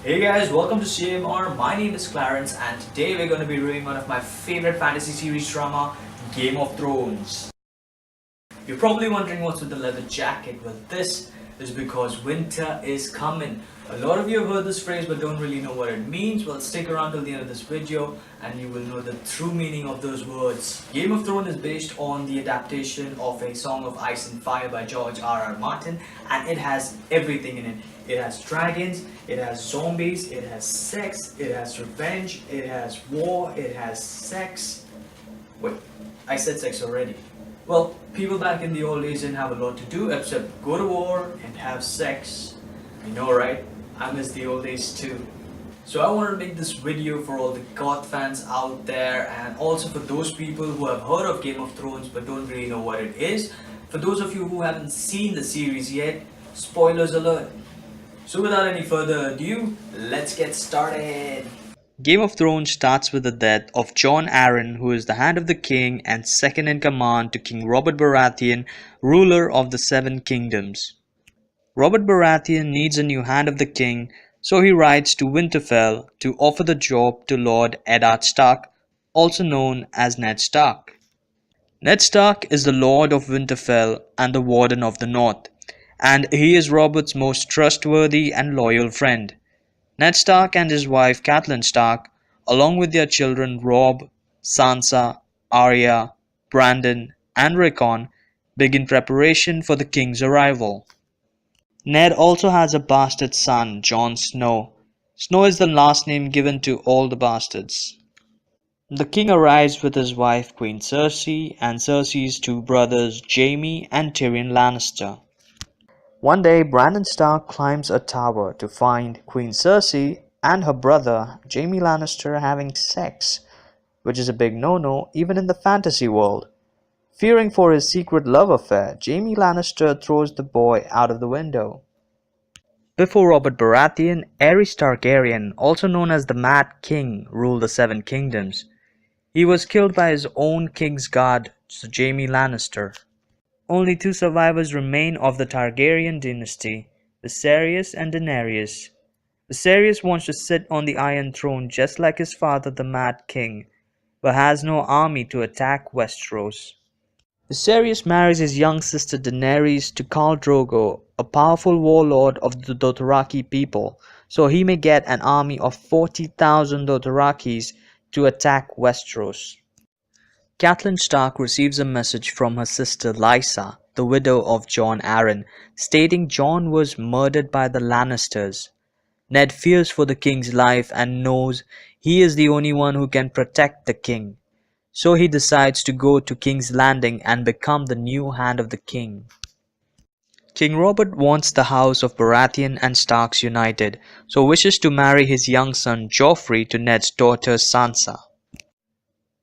Hey guys, welcome to CMR. My name is Clarence, and today we're going to be reviewing one of my favorite fantasy series drama, Game of Thrones. You're probably wondering what's with the leather jacket. Well, this is because winter is coming. A lot of you have heard this phrase but don't really know what it means. Well, stick around till the end of this video and you will know the true meaning of those words. Game of Thrones is based on the adaptation of A Song of Ice and Fire by George R.R. Martin, and it has everything in it. It has dragons, it has zombies, it has sex, it has revenge, it has war, it has sex. Wait, I said sex already. Well, people back in the old days didn't have a lot to do except go to war and have sex. I know, right? I miss the old days too. So I wanted to make this video for all the God fans out there, and also for those people who have heard of Game of Thrones but don't really know what it is. For those of you who haven't seen the series yet, spoilers alert. So without any further ado, let's get started. Game of Thrones starts with the death of Jon Arryn, who is the Hand of the King and second in command to King Robert Baratheon, ruler of the Seven Kingdoms. Robert Baratheon needs a new Hand of the King, so he rides to Winterfell to offer the job to Lord Eddard Stark, also known as Ned Stark. Ned Stark is the Lord of Winterfell and the Warden of the North, and he is Robert's most trustworthy and loyal friend. Ned Stark and his wife Catelyn Stark, along with their children Robb, Sansa, Arya, Brandon, and Rickon, begin preparation for the king's arrival. Ned also has a bastard son, Jon Snow. Snow is the last name given to all the bastards. The king arrives with his wife Queen Cersei and Cersei's two brothers Jaime and Tyrion Lannister. One day, Brandon Stark climbs a tower to find Queen Cersei and her brother Jaime Lannister having sex, which is a big no-no even in the fantasy world. Fearing for his secret love affair, Jaime Lannister throws the boy out of the window. Before Robert Baratheon, Aerys Targaryen, also known as the Mad King, ruled the Seven Kingdoms. He was killed by his own king's guard, Sir Jaime Lannister. Only two survivors remain of the Targaryen dynasty, Viserys and Daenerys. Viserys wants to sit on the Iron Throne just like his father the Mad King, but has no army to attack Westeros. Viserys marries his young sister Daenerys to Khal Drogo, a powerful warlord of the Dothraki people, so he may get an army of 40,000 Dothrakis to attack Westeros. Catelyn Stark receives a message from her sister Lysa, the widow of Jon Arryn, stating Jon was murdered by the Lannisters. Ned fears for the king's life and knows he is the only one who can protect the king. So he decides to go to King's Landing and become the new Hand of the King. King Robert wants the house of Baratheon and Starks united, so wishes to marry his young son Joffrey to Ned's daughter Sansa.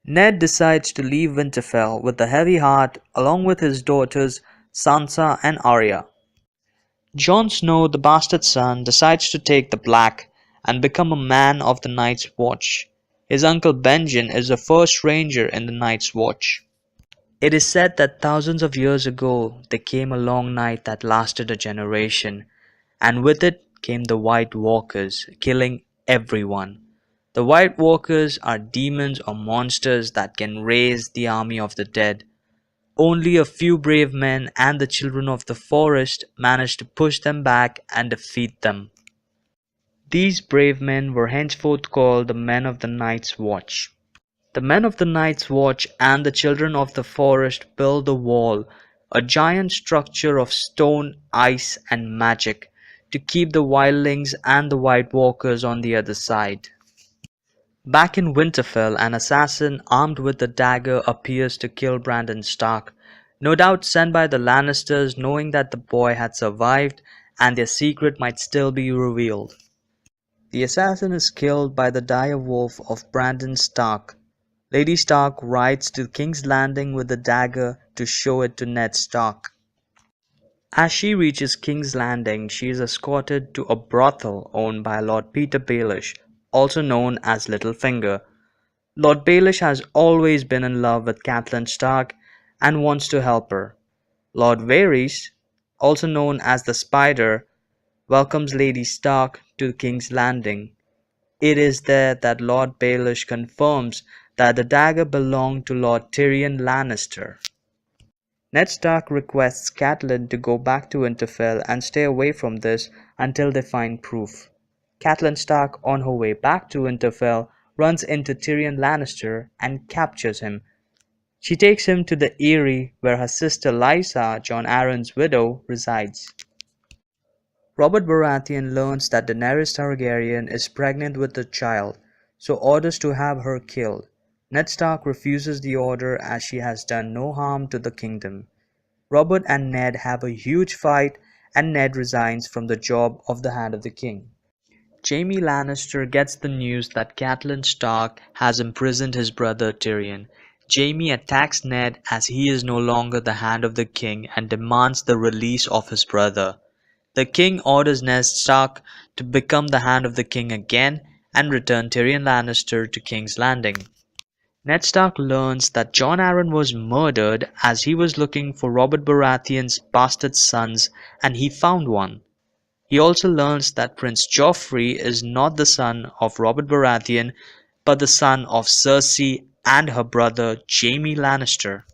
Ned decides to leave Winterfell with a heavy heart along with his daughters Sansa and Arya. Jon Snow, the bastard son, decides to take the black and become a man of the Night's Watch. His uncle Benjen is the first ranger in the Night's Watch. It is said that thousands of years ago there came a long night that lasted a generation, and with it came the White Walkers, killing everyone. The White Walkers are demons or monsters that can raise the army of the dead. Only a few brave men and the children of the forest managed to push them back and defeat them. These brave men were henceforth called the Men of the Night's Watch. The Men of the Night's Watch and the children of the forest built the wall, a giant structure of stone, ice, and magic, to keep the wildlings and the White Walkers on the other side. Back in Winterfell, an assassin armed with a dagger appears to kill Brandon Stark, no doubt sent by the Lannisters, knowing that the boy had survived and their secret might still be revealed. The assassin is killed by the dire wolf of Brandon Stark. Lady Stark rides to King's Landing with the dagger to show it to Ned Stark. As she reaches King's Landing, she is escorted to a brothel owned by Lord Peter Baelish, also known as Littlefinger. Lord Baelish has always been in love with Catelyn Stark and wants to help her. Lord Varys, also known as the Spider, welcomes Lady Stark to King's Landing. It is there that Lord Baelish confirms that the dagger belonged to Lord Tyrion Lannister. Ned Stark requests Catelyn to go back to Winterfell and stay away from this until they find proof. Catelyn Stark, on her way back to Winterfell, runs into Tyrion Lannister and captures him. She takes him to the Eyrie where her sister Lysa, Jon Arryn's widow, resides. Robert Baratheon learns that Daenerys Targaryen is pregnant with a child, so orders to have her killed. Ned Stark refuses the order as she has done no harm to the kingdom. Robert and Ned have a huge fight and Ned resigns from the job of the Hand of the King. Jaime Lannister gets the news that Catelyn Stark has imprisoned his brother Tyrion. Jaime attacks Ned as he is no longer the Hand of the King and demands the release of his brother. The king orders Ned Stark to become the Hand of the King again and return Tyrion Lannister to King's Landing. Ned Stark learns that Jon Arryn was murdered as he was looking for Robert Baratheon's bastard sons and he found one. He also learns that Prince Joffrey is not the son of Robert Baratheon but the son of Cersei and her brother Jaime Lannister.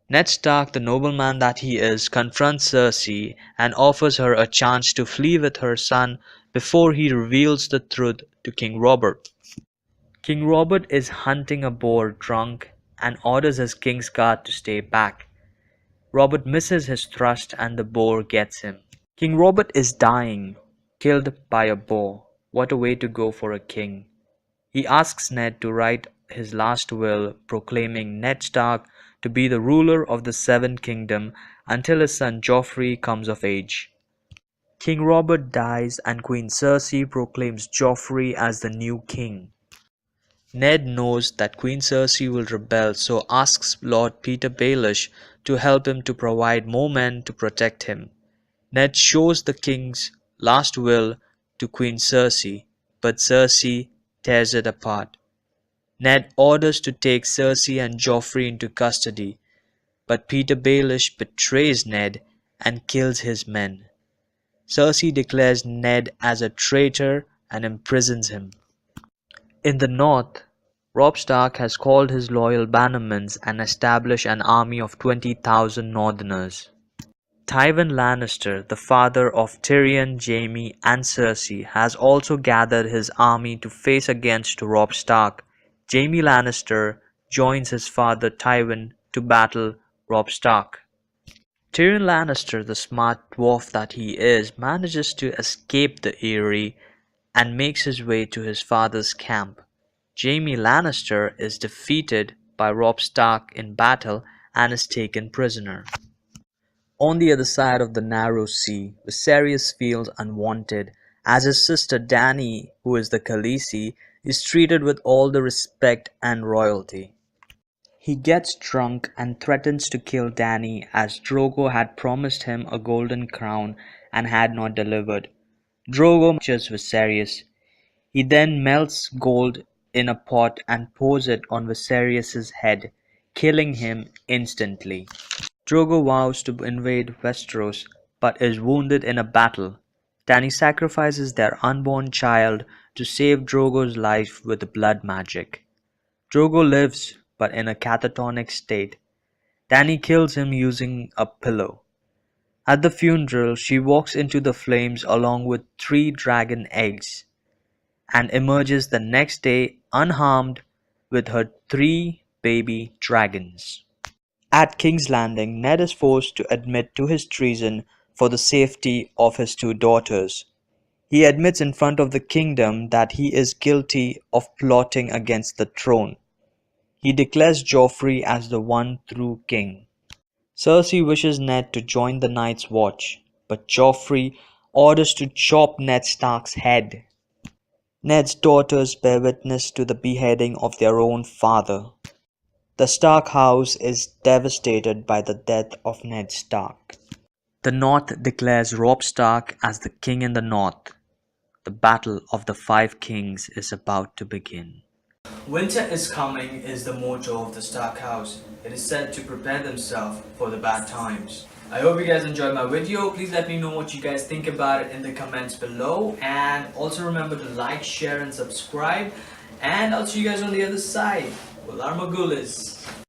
Ned Stark, the nobleman that he is, confronts Cersei and offers her a chance to flee with her son before he reveals the truth to King Robert. King Robert is hunting a boar drunk and orders his king's guard to stay back. Robert misses his thrust and the boar gets him. King Robert is dying, killed by a boar. What a way to go for a king. He asks Ned to write his last will, proclaiming Ned Stark to be the ruler of the Seven Kingdoms until his son Joffrey comes of age. King Robert dies and Queen Cersei proclaims Joffrey as the new king. Ned knows that Queen Cersei will rebel, so asks Lord Peter Baelish to help him to provide more men to protect him. Ned shows the king's last will to Queen Cersei, but Cersei tears it apart. Ned orders to take Cersei and Joffrey into custody, but Peter Baelish betrays Ned and kills his men. Cersei declares Ned as a traitor and imprisons him. In the north, Robb Stark has called his loyal bannermen and established an army of 20,000 Northerners. Tywin Lannister, the father of Tyrion, Jaime, and Cersei, has also gathered his army to face against Robb Stark. Jaime Lannister joins his father Tywin to battle Robb Stark. Tyrion Lannister, the smart dwarf that he is, manages to escape the Eyrie and makes his way to his father's camp. Jaime Lannister is defeated by Robb Stark in battle and is taken prisoner. On the other side of the narrow sea, Viserys feels unwanted, as his sister Dany, who is the Khaleesi, is treated with all the respect and royalty. He gets drunk and threatens to kill Dany as Drogo had promised him a golden crown and had not delivered. Drogo matches Viserys. He then melts gold in a pot and pours it on Viserys' head, killing him instantly. Drogo vows to invade Westeros, but is wounded in a battle. Dany sacrifices their unborn child to save Drogo's life with blood magic. Drogo lives, but in a catatonic state. Dany kills him using a pillow. At the funeral, she walks into the flames along with 3 dragon eggs and emerges the next day unharmed with her 3 baby dragons. At King's Landing, Ned is forced to admit to his treason for the safety of his 2 daughters. He admits in front of the kingdom that he is guilty of plotting against the throne. He declares Joffrey as the one true king. Cersei wishes Ned to join the Night's Watch, but Joffrey orders to chop Ned Stark's head. Ned's daughters bear witness to the beheading of their own father. The Stark house is devastated by the death of Ned Stark. The North declares Robb Stark as the king in the North. The Battle of the 5 Kings is about to begin. Winter is coming is the motto of the Stark house. It is said to prepare themselves for the bad times. I hope you guys enjoyed my video. Please let me know what you guys think about it in the comments below. And also remember to like, share and subscribe. And I'll see you guys on the other side. Well, Armagulis.